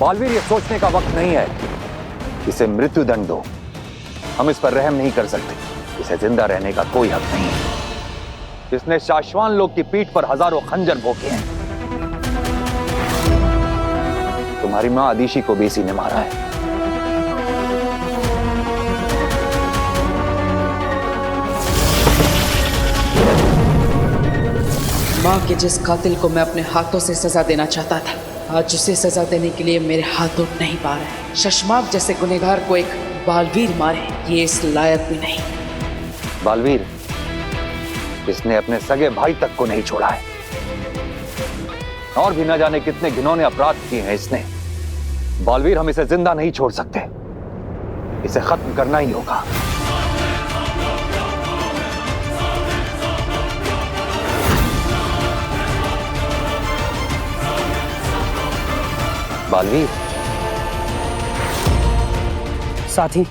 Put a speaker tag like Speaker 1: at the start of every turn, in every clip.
Speaker 1: बालवीर, ये सोचने का वक्त नहीं है। इसे मृत्यु दंड दो। हम इस पर रहम नहीं कर सकते। इसे जिंदा रहने का कोई हक नहीं है। इसने शाश्वान लोग की पीठ पर हजारों खंजर भोंके हैं। तुम्हारी मां आदिशी को भी इसी ने मारा है।
Speaker 2: मां के जिस कातिल को मैं अपने हाथों से सजा देना चाहता था, आज उसे सजा देने के लिए मेरे हाथ उठ नहीं पा रहे। शशमाक जैसे गुनहगार को एक बालवीर मारे, ये इस लायक भी नहीं।
Speaker 1: बालवीर, इसने अपने सगे भाई तक को नहीं छोड़ा है और भी न जाने कितने घिनौने अपराध किए हैं इसने। बालवीर, हम इसे जिंदा नहीं छोड़ सकते। इसे खत्म करना ही होगा। बालवीर,
Speaker 3: साथी,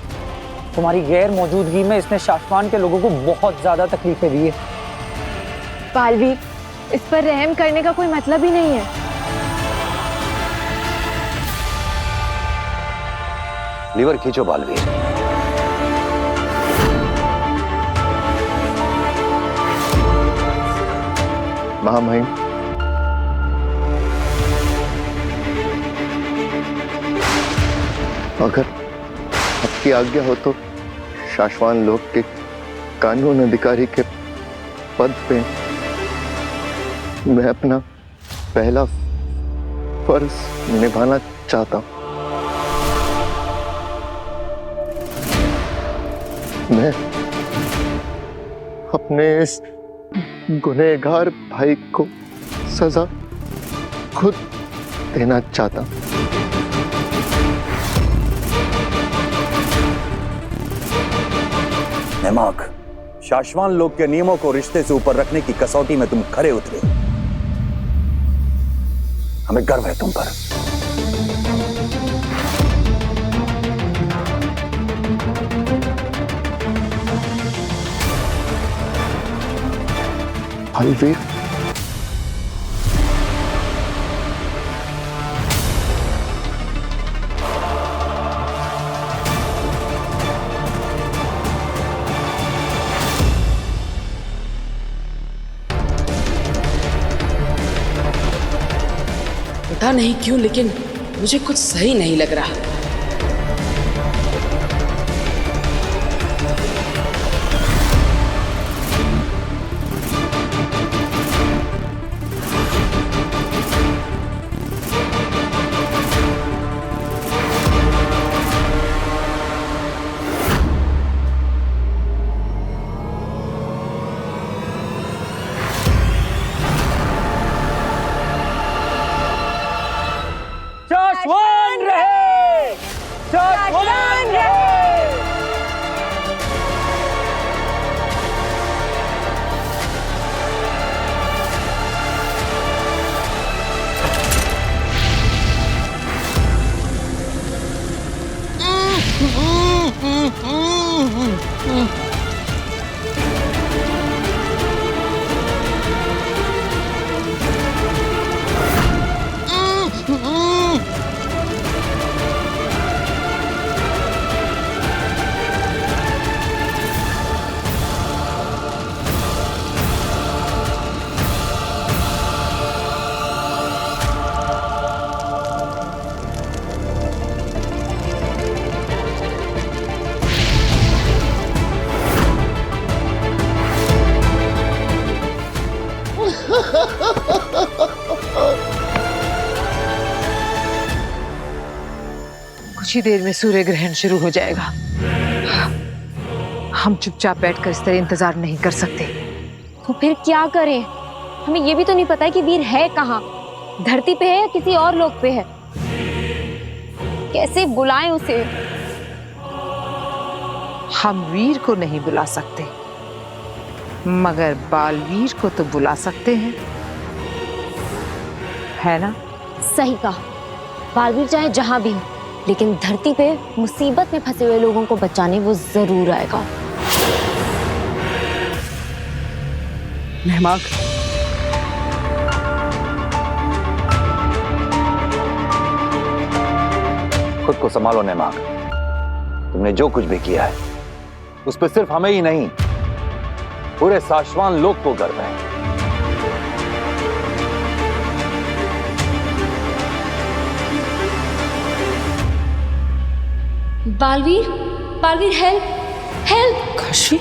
Speaker 3: तुम्हारी गैर मौजूदगी में इसने शाश्वान के लोगों को बहुत ज्यादा तकलीफें दी है।
Speaker 4: बालवीर, इस पर रहम करने का कोई मतलब ही नहीं है।
Speaker 1: लीवर खींचो बालवीर।
Speaker 5: महामहिम, अगर आपकी आज्ञा हो तो शाश्वान लोक के कानून अधिकारी के पद पे मैं अपना पहला फर्ज निभाना चाहता हूं। मैं अपने इस गुनहगार भाई को सजा खुद देना चाहता हूं।
Speaker 1: नेमाक, शाश्वान लोग के नियमों को रिश्ते से ऊपर रखने की कसौटी में तुम खरे उतरे। हमें गर्व है तुम पर।
Speaker 5: बालवीर,
Speaker 2: पता नहीं क्यों, लेकिन मुझे कुछ सही नहीं लग रहा।
Speaker 3: शाश्वान रहे! शाश्वान रहे!
Speaker 6: कुछ ही देर में सूर्य ग्रहण शुरू हो जाएगा। हम चुपचाप बैठकर इस तरह इंतजार नहीं कर सकते।
Speaker 4: तो फिर क्या करें? हमें ये भी तो नहीं पता है कि वीर है कहाँ, धरती पे है या किसी और लोक पे है। कैसे बुलाएं उसे?
Speaker 6: हम वीर को नहीं बुला सकते, मगर बालवीर को तो बुला सकते हैं, है ना?
Speaker 4: सही कहा। बालवीर चाहे जहां भी हो, लेकिन धरती पे मुसीबत में फंसे हुए लोगों को बचाने वो जरूर आएगा।
Speaker 2: नेमाक,
Speaker 1: खुद को संभालो नैमाक। तुमने जो कुछ भी किया है उस पर सिर्फ हमें ही नहीं, पूरे साशवान लोक को गर्व है।
Speaker 4: Baalveer, Baalveer help, help.
Speaker 2: काशवी,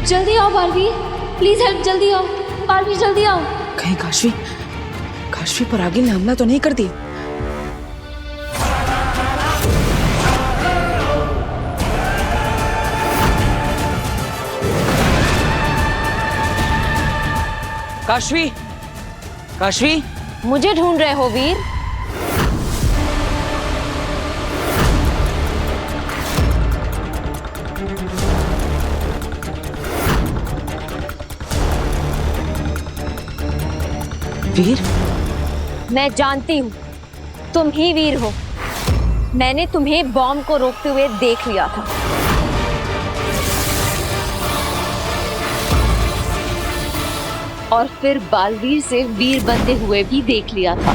Speaker 4: जल्दी आओ बालवीर, प्लीज हेल्प, जल्दी आओ बालवीर, जल्दी आओ।
Speaker 2: कहीं काशवी पर आगे ने हमला तो नहीं कर दिया?
Speaker 3: काशवी,
Speaker 4: मुझे ढूंढ रहे हो वीर?
Speaker 2: वीर,
Speaker 4: मैं जानती हूँ तुम ही वीर हो। मैंने तुम्हें बॉम्ब को रोकते हुए देख लिया था। और फिर बालवीर से वीर बनते हुए भी देख लिया था।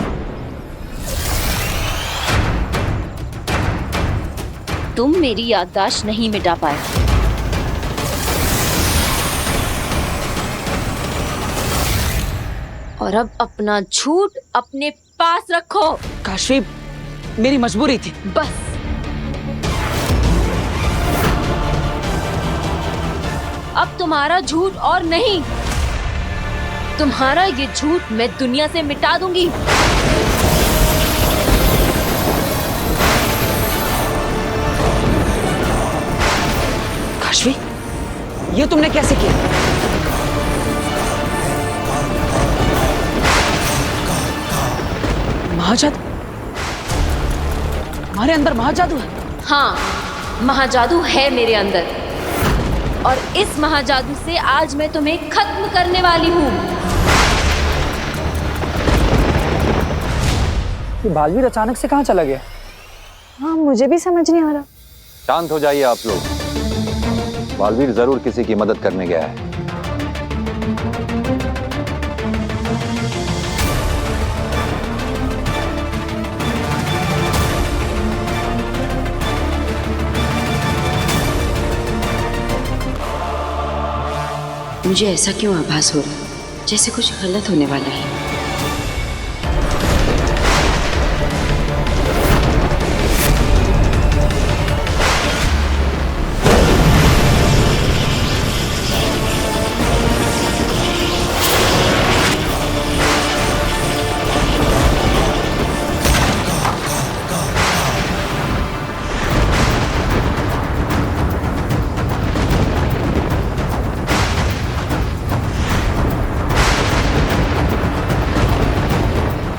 Speaker 4: तुम मेरी याददाश्त नहीं मिटा पाए। और अब अपना झूठ अपने पास रखो।
Speaker 2: काशवी, मेरी मजबूरी थी।
Speaker 4: बस। अब तुम्हारा झूठ और नहीं, तुम्हारा ये झूठ मैं दुनिया से मिटा दूंगी।
Speaker 2: काशवी, ये तुमने कैसे किया? महाजादू? हमारे अंदर महाजादू है?
Speaker 4: हाँ, महाजादू है मेरे अंदर। और इस महाजादू से आज मैं तुम्हें खत्म करने वाली हूँ।
Speaker 3: ये बालवीर अचानक से कहाँ चला गया?
Speaker 7: हाँ, मुझे भी समझ नहीं आ रहा।
Speaker 1: शांत हो जाइए आप लोग। बालवीर जरूर किसी की मदद करने गया है।
Speaker 8: मुझे ऐसा क्यों आभास हो रहा है जैसे कुछ गलत होने वाला है।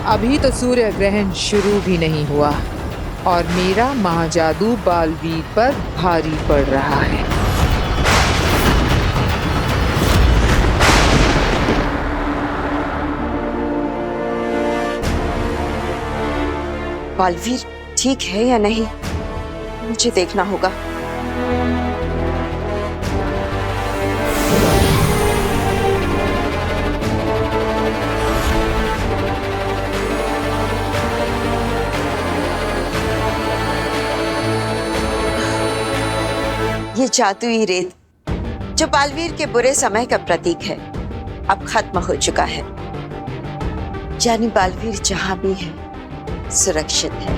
Speaker 6: अभी तो सूर्य ग्रहण शुरू भी नहीं हुआ और मेरा महाजादू बालवीर पर भारी पड़ रहा है।
Speaker 8: बालवीर ठीक है या नहीं, मुझे देखना होगा। ये जादुई रेत जो बालवीर के बुरे समय का प्रतीक है, अब खत्म हो चुका है। यानी बालवीर जहां भी है सुरक्षित है।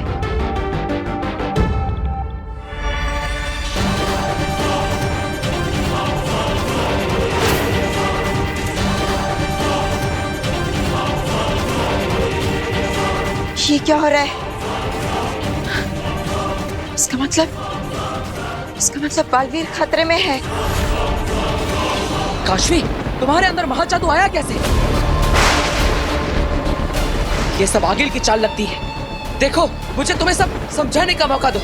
Speaker 8: ये क्या हो रहा है? इसका मतलब बालवीर खतरे में है।
Speaker 2: काशवी, तुम्हारे अंदर महाजादू आया कैसे? ये सब आगिल की चाल लगती है। देखो, मुझे तुम्हें सब समझाने का मौका दो।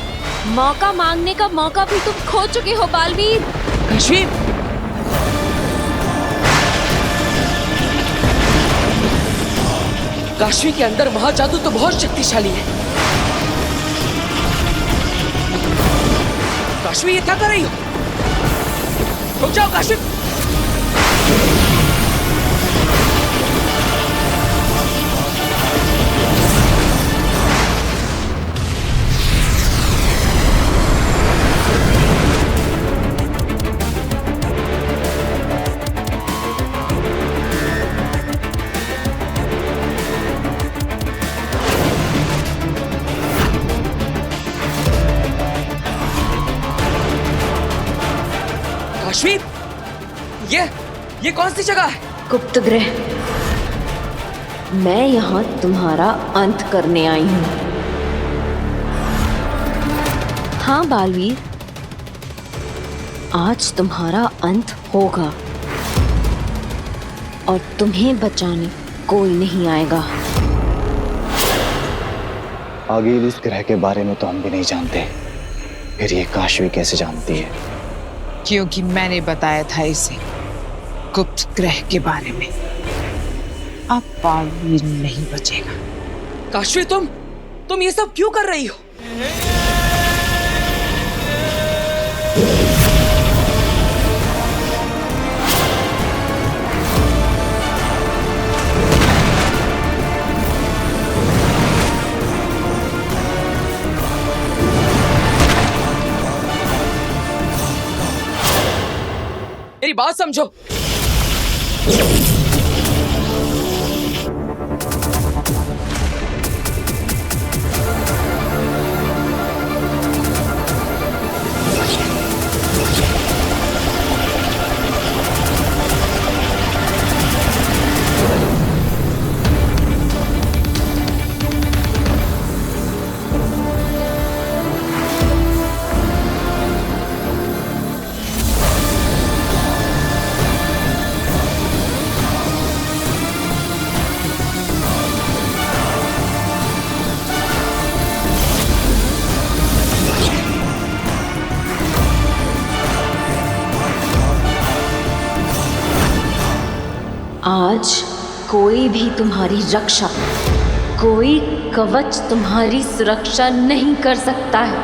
Speaker 4: मौका मांगने का मौका भी तुम खो चुके हो बालवीर।
Speaker 2: काशवी, काशवी के अंदर महाजादू तो बहुत शक्तिशाली है। काशवी, ये क्या कर रही हो? रुक जाओ काशवी। कौन सी जगह है?
Speaker 4: गुप्त ग्रह। मैं यहाँ तुम्हारा अंत करने आई हूँ। हाँ बालवीर, आज तुम्हारा अंत होगा और तुम्हें बचाने कोई नहीं आएगा।
Speaker 1: आगे इस ग्रह के बारे में तो हम भी नहीं जानते, फिर ये काशवी कैसे जानती है?
Speaker 6: क्योंकि मैंने बताया था इसे गुप्त ग्रह के बारे में। अब बालवीर नहीं बचेगा।
Speaker 2: काशवी, तुम ये सब क्यों कर रही हो? मेरी बात समझो।
Speaker 4: आज कोई भी तुम्हारी रक्षा, कोई कवच तुम्हारी सुरक्षा नहीं कर सकता है।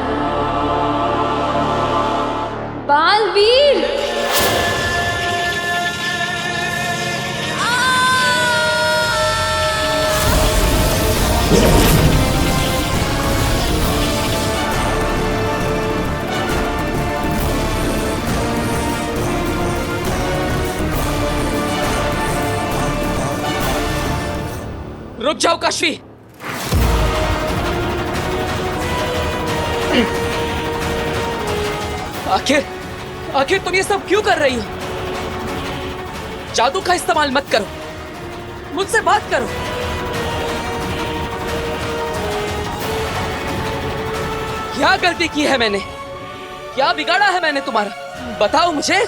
Speaker 4: बालवीर!
Speaker 2: रुक जाओ काशवी। आखिर तुम ये सब क्यों कर रही हो? जादू का इस्तेमाल मत करो, मुझसे बात करो। क्या गलती की है मैंने? क्या बिगाड़ा है मैंने तुम्हारा? बताओ मुझे।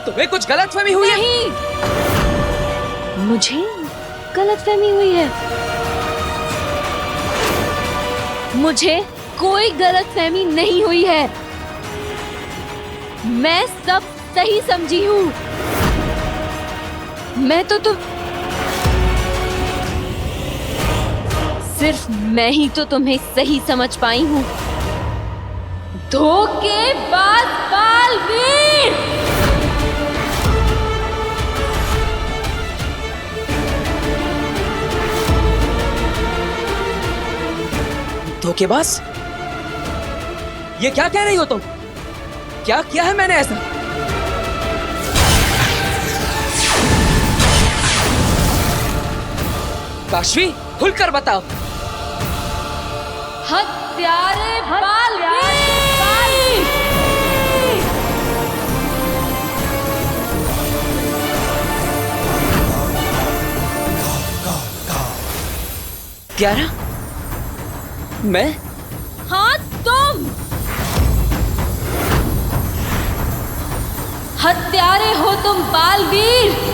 Speaker 2: तुम्हें कुछ गलतफहमी हुई है?
Speaker 4: नहीं, मुझे गलतफहमी हुई है। मुझे कोई गलतफहमी नहीं हुई है। मैं सब सही समझी हूँ। मैं तो सिर्फ मैं ही तो तुम्हें सही समझ पाई हूँ। धोखेबाज बालवीर!
Speaker 2: धोखेबाज? ये क्या कह रही हो तुम? क्या किया है मैंने ऐसा? काशवी, खुलकर बताओ।
Speaker 4: हत्यारे बालवीर!
Speaker 2: प्यारा? मैं?
Speaker 4: हाँ, तुम हत्यारे हो तुम बालवीर।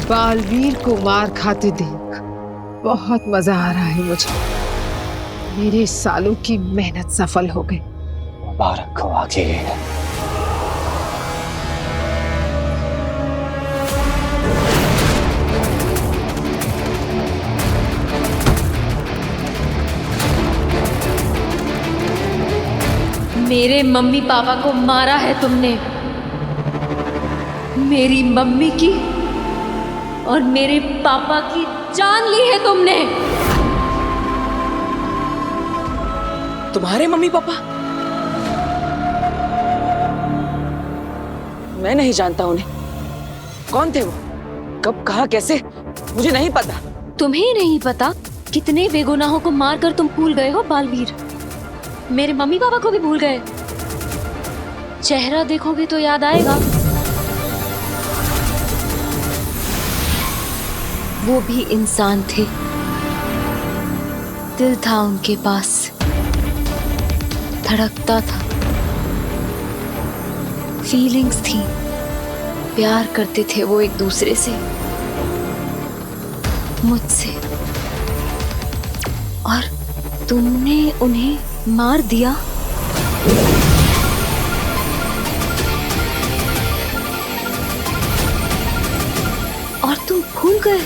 Speaker 6: बालवीर को मार खाते देख बहुत मजा आ रहा है मुझे। मेरे सालों की मेहनत सफल हो गई।
Speaker 1: मुबारक हो आगे।
Speaker 4: मेरे मम्मी पापा को मारा है तुमने, मेरी मम्मी की और मेरे पापा की जान ली है तुमने।
Speaker 2: तुम्हारे मम्मी पापा? मैं नहीं जानता उन्हें। कौन थे वो? कब, कहा, कैसे? मुझे नहीं पता।
Speaker 4: तुम्हें नहीं पता? कितने बेगुनाहों को मारकर तुम भूल गए हो बालवीर। मेरे मम्मी पापा को भी भूल गए। चेहरा देखोगे तो याद आएगा। वो भी इंसान थे, दिल था उनके पास, धड़कता था, फीलिंग्स थी, प्यार करते थे वो एक दूसरे से, मुझसे। और तुमने उन्हें मार दिया। और तुम भूल गए।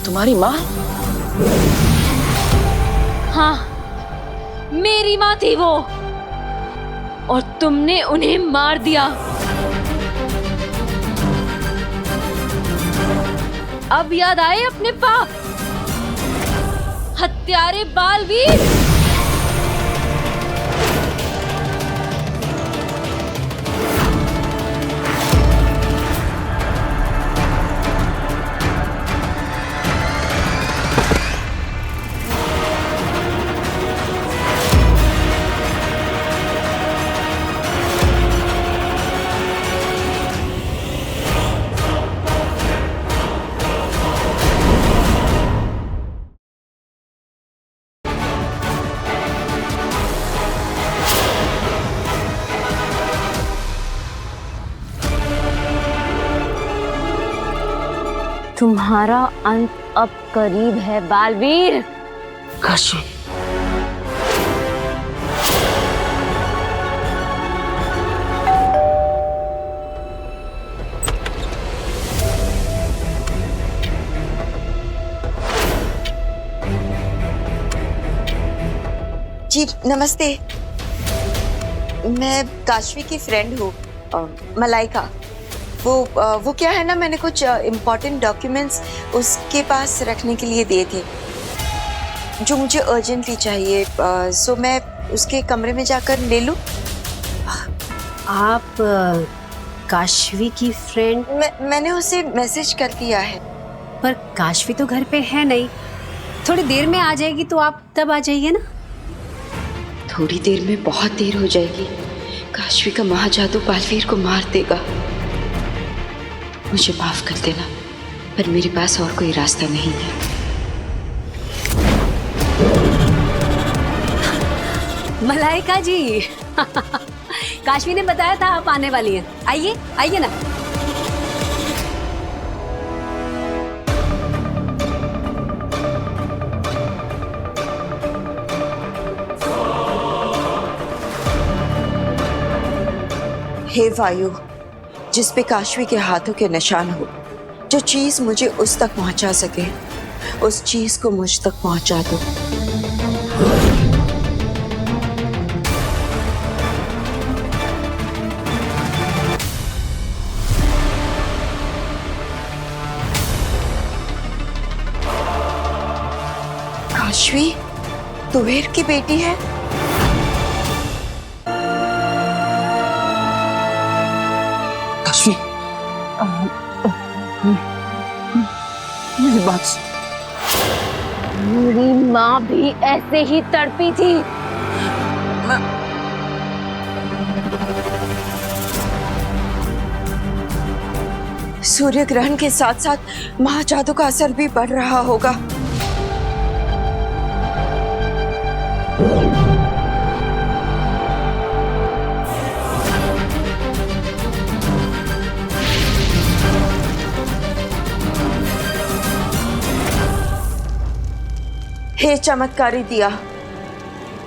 Speaker 2: तुम्हारी माँ?
Speaker 4: हाँ, मेरी माँ थी वो, और तुमने उन्हें मार दिया। अब याद आए अपने पाप, हत्यारे बालवीर। तुम्हारा अंत अब करीब है बालवीर।
Speaker 2: काशी,
Speaker 8: जी नमस्ते। मैं काशवी की फ्रेंड हूँ, मलाइका। वो क्या है ना, मैंने कुछ इम्पोर्टेंट डॉक्यूमेंट्स उसके पास रखने के लिए दिए थे जो मुझे अर्जेंटली चाहिए। सो मैं उसके कमरे में जाकर ले लूँ?
Speaker 9: आप काशवी की फ्रेंड?
Speaker 8: मैंने उसे मैसेज कर दिया है।
Speaker 9: पर काशवी तो घर पे है नहीं, थोड़ी देर में आ जाएगी, तो आप तब आ जाइए ना।
Speaker 8: थोड़ी देर में बहुत देर हो जाएगी। काशवी का महाजादू बालवीर को मार देगा। मुझे माफ कर देना, पर मेरे पास और कोई रास्ता नहीं है।
Speaker 9: मलाइका जी काशवी ने बताया था आप आने वाली हैं। आइए आइए ना।
Speaker 8: हे वायु, जिस पे काशवी के हाथों के निशान हो, जो चीज मुझे उस तक पहुंचा सके, उस चीज को मुझ तक पहुंचा दो। काशवी तुवेर की बेटी है?
Speaker 2: काशवी, मेरी बात।
Speaker 4: मेरी माँ भी ऐसे ही तड़पी थी।
Speaker 8: सूर्य ग्रहण के साथ साथ महाजादू का असर भी बढ़ रहा होगा। हे चमत्कारी दिया,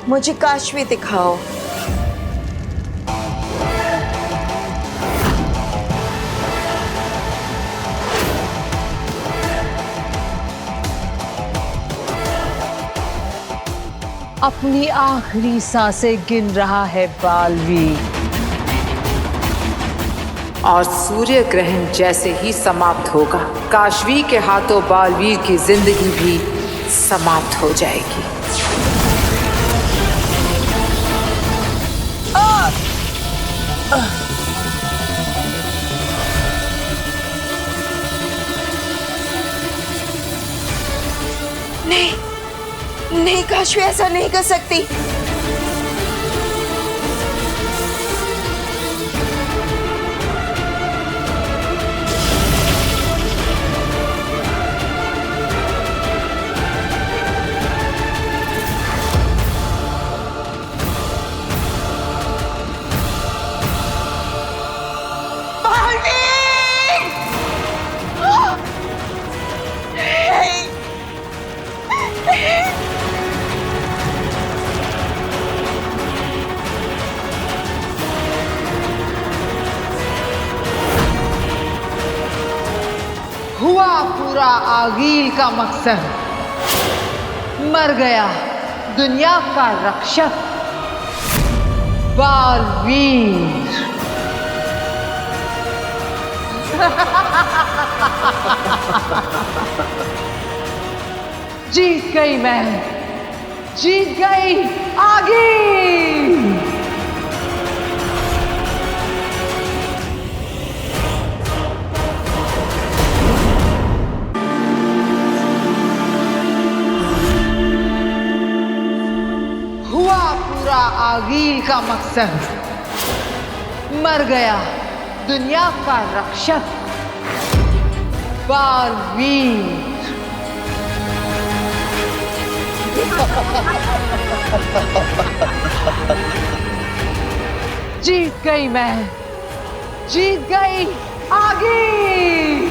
Speaker 8: मुझे काशवी दिखाओ।
Speaker 2: अपनी आखिरी सांसें गिन रहा है बालवीर, और सूर्य ग्रहण जैसे ही समाप्त होगा, काशवी के हाथों बालवीर की जिंदगी भी समाप्त हो जाएगी।
Speaker 8: नहीं नहीं काशवी, ऐसा नहीं कर सकती।
Speaker 2: हुआ पूरा आगील का मकसद, मर गया दुनिया का रक्षक बालवीर। जीत गई मैं, जीत गई आगील। हुआ पूरा आगील का मकसद, मर गया दुनिया का रक्षक बालवीर। जीत गई मैं, जीत गई आगील।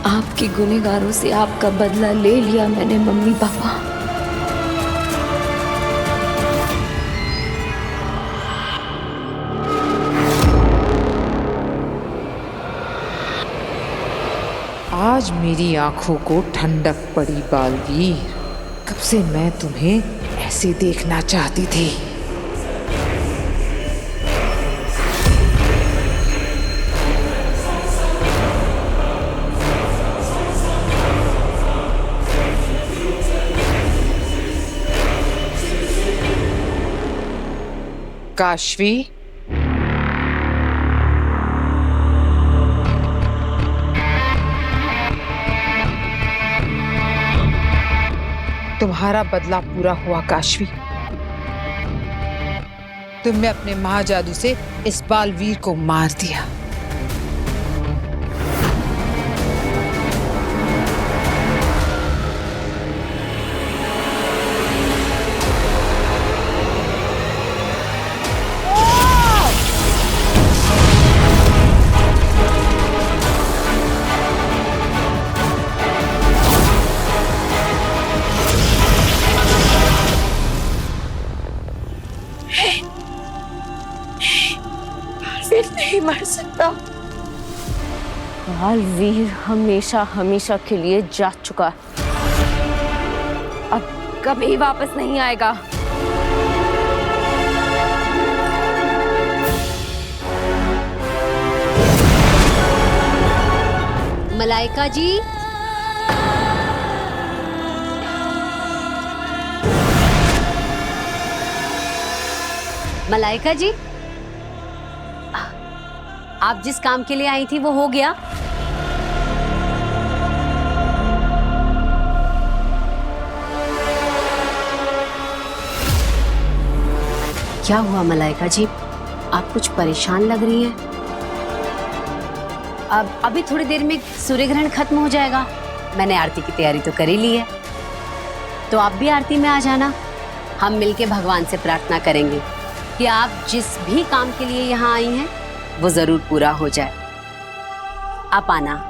Speaker 4: आपके गुनहगारों से आपका बदला ले लिया मैंने मम्मी पापा।
Speaker 6: आज मेरी आंखों को ठंडक पड़ी बालवीर। कब से मैं तुम्हें ऐसे देखना चाहती थी। काशवी, तुम्हारा बदला पूरा हुआ काशवी। तुमने अपने महाजादू से इस बालवीर को मार दिया।
Speaker 8: नहीं मर सकता।
Speaker 4: बालवीर हमेशा हमेशा के लिए जा चुका, अब कभी वापस नहीं आएगा।
Speaker 9: मलाइका जी, मलाइका जी, आप जिस काम के लिए आई थी वो हो गया? क्या हुआ मलाइका जी, आप कुछ परेशान लग रही हैं? अब अभी थोड़ी देर में सूर्य ग्रहण खत्म हो जाएगा। मैंने आरती की तैयारी तो कर ही ली है, तो आप भी आरती में आ जाना। हम मिलके भगवान से प्रार्थना करेंगे कि आप जिस भी काम के लिए यहाँ आई हैं वो जरूर पूरा हो जाए। आप आना।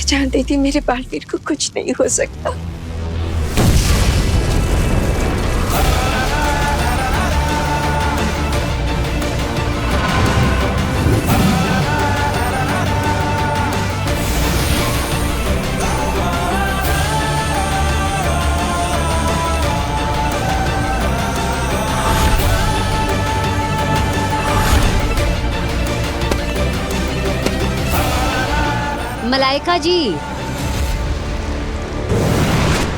Speaker 8: जानती थी मेरे बालवीर को कुछ नहीं हो सकता।
Speaker 9: मलाइका जी,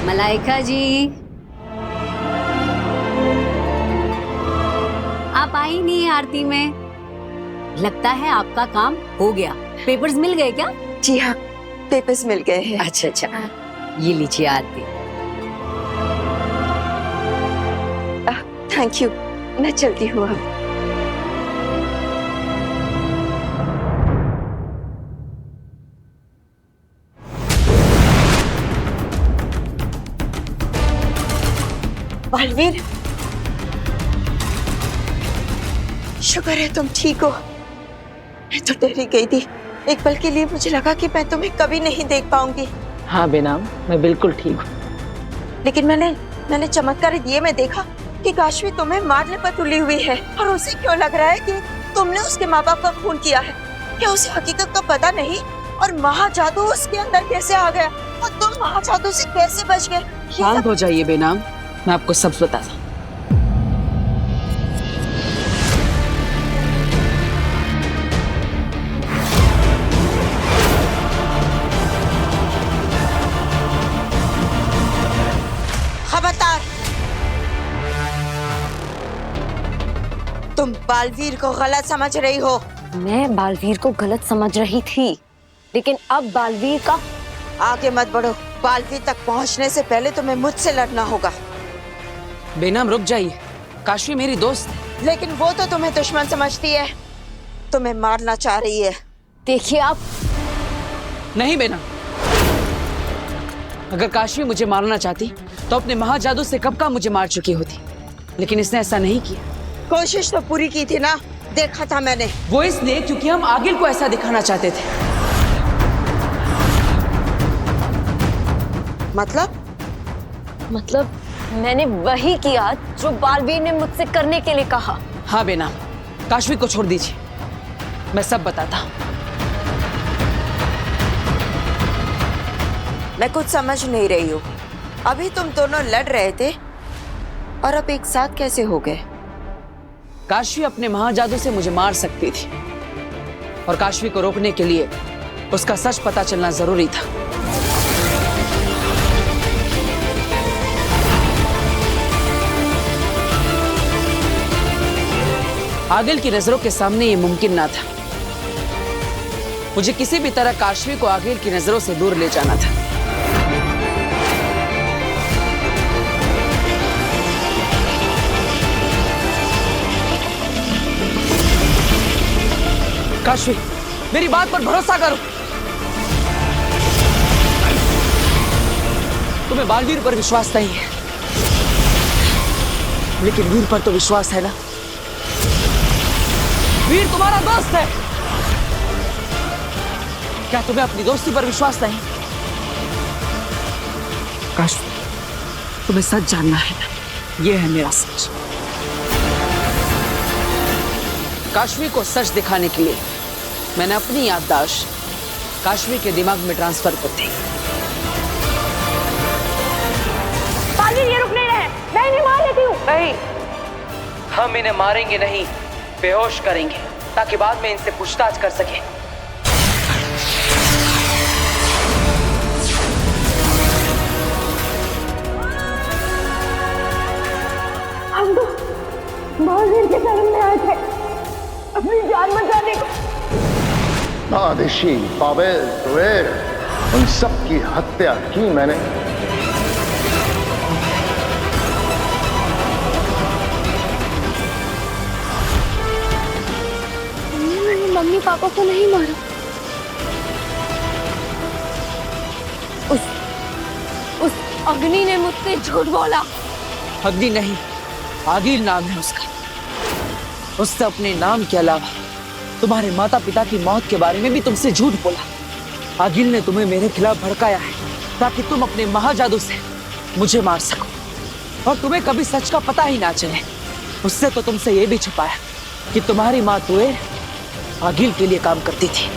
Speaker 9: मलाइका जी, आप आई नहीं है आरती में। लगता है आपका काम हो गया। पेपर्स मिल गए क्या?
Speaker 8: जी हाँ, पेपर्स मिल गए हैं।
Speaker 9: अच्छा अच्छा, ये लीजिए आरती।
Speaker 8: थैंक यू, मैं चलती हूँ अब। बालवीर, शुक्र है तुम ठीक हो। मैं तो डर ही गई थी। एक पल के लिए मुझे लगा कि मैं तुम्हें कभी नहीं देख पाऊंगी।
Speaker 2: हाँ बेनाम, मैं बिल्कुल ठीक हूँ।
Speaker 8: लेकिन मैंने चमत्कारी दिए में देखा कि काशवी तुम्हें मारने पर तुली हुई है, और उसे क्यों लग रहा है कि तुमने उसके माँ बाप का खून किया है। क्या उसे हकीकत का पता नहीं? और महाजादू उसके अंदर कैसे आ गया, और तुम महाजादू से कैसे बच गए?
Speaker 2: शांत हो जाइए बेनाम, मैं आपको सब बताता हूँ।
Speaker 8: खबरदार, तुम बालवीर को गलत समझ रही हो।
Speaker 4: मैं बालवीर को गलत समझ रही थी, लेकिन अब बालवीर का...
Speaker 8: आगे मत बढ़ो। बालवीर तक पहुंचने से पहले तुम्हें मुझसे लड़ना होगा।
Speaker 2: बेनाम रुक जाइए, काशवी मेरी दोस्त है।
Speaker 8: लेकिन वो तो तुम्हें दुश्मन समझती है, तुम्हें मारना चाह रही है।
Speaker 4: देखिए आप...
Speaker 2: नहीं बेनाम, अगर काशवी मुझे मारना चाहती तो अपने महाजादू से कब का मुझे मार चुकी होती, लेकिन इसने ऐसा नहीं किया।
Speaker 8: कोशिश तो पूरी की थी ना, देखा था मैंने।
Speaker 2: वो इसलिए क्योंकि हम आगिल को ऐसा दिखाना चाहते थे।
Speaker 4: मतलब मैंने वही किया जो बालवीर ने मुझसे करने के लिए कहा।
Speaker 2: हाँ बेनाम, काशवी को छोड़ दीजिए, मैं सब बताता हूँ।
Speaker 8: मैं कुछ समझ नहीं रही हूँ। अभी तुम दोनों लड़ रहे थे और अब एक साथ कैसे हो गए?
Speaker 2: काशवी अपने महाजादू से मुझे मार सकती थी, और काशवी को रोकने के लिए उसका सच पता चलना जरूरी था। आगिल की नजरों के सामने ये मुमकिन ना था। मुझे किसी भी तरह काशवी को आगिल की नजरों से दूर ले जाना था। काशवी, मेरी बात पर भरोसा करो। तुम्हें बालवीर पर विश्वास नहीं है, लेकिन वीर पर तो विश्वास है ना। वीर तुम्हारा दोस्त है, क्या तुम्हें अपनी दोस्ती पर विश्वास नहीं? काशवी, तुम्हें सच जानना है ना, यह है मेरा सच। काशवी को सच दिखाने के लिए मैंने अपनी याददाश्त काशवी के दिमाग में ट्रांसफर कर दी।
Speaker 7: बालवीर ये रुक नहीं रहे, मैं इन्हें मार लेती हूँ।
Speaker 2: नहीं, हम इन्हें मारेंगे नहीं, बेहोश करेंगे, ताकि बाद में इनसे पूछताछ कर सके।
Speaker 7: महावीर के शरण में आए थे अपनी जान बचाने को।
Speaker 5: आदिशी, पावेल, तुवेर, उन सब की हत्या की मैंने।
Speaker 7: मैंने मम्मी पापा को नहीं मारा। उस अग्नि ने मुझसे झूठ बोला।
Speaker 2: अग्नि नहीं, आगिल नाम है उसका। उससे अपने नाम के अलावा तुम्हारे माता पिता की मौत के बारे में भी तुमसे झूठ बोला। आगिल ने तुम्हें मेरे खिलाफ भड़काया है ताकि तुम अपने महाजादू से मुझे मार सको और तुम्हें कभी सच का पता ही ना चले। उससे तो तुमसे ये भी छुपाया कि तुम्हारी माँ तुए आगिल के लिए काम करती थी।